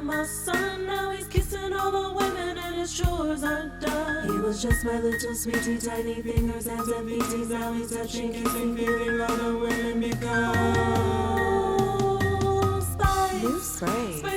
my son. Now he's kissing all the women and his chores aren't done. He was just my little sweetie, tiny fingers, hands and feeties. Now he's touching, kissing, feeling all the women become. Spice. New spray.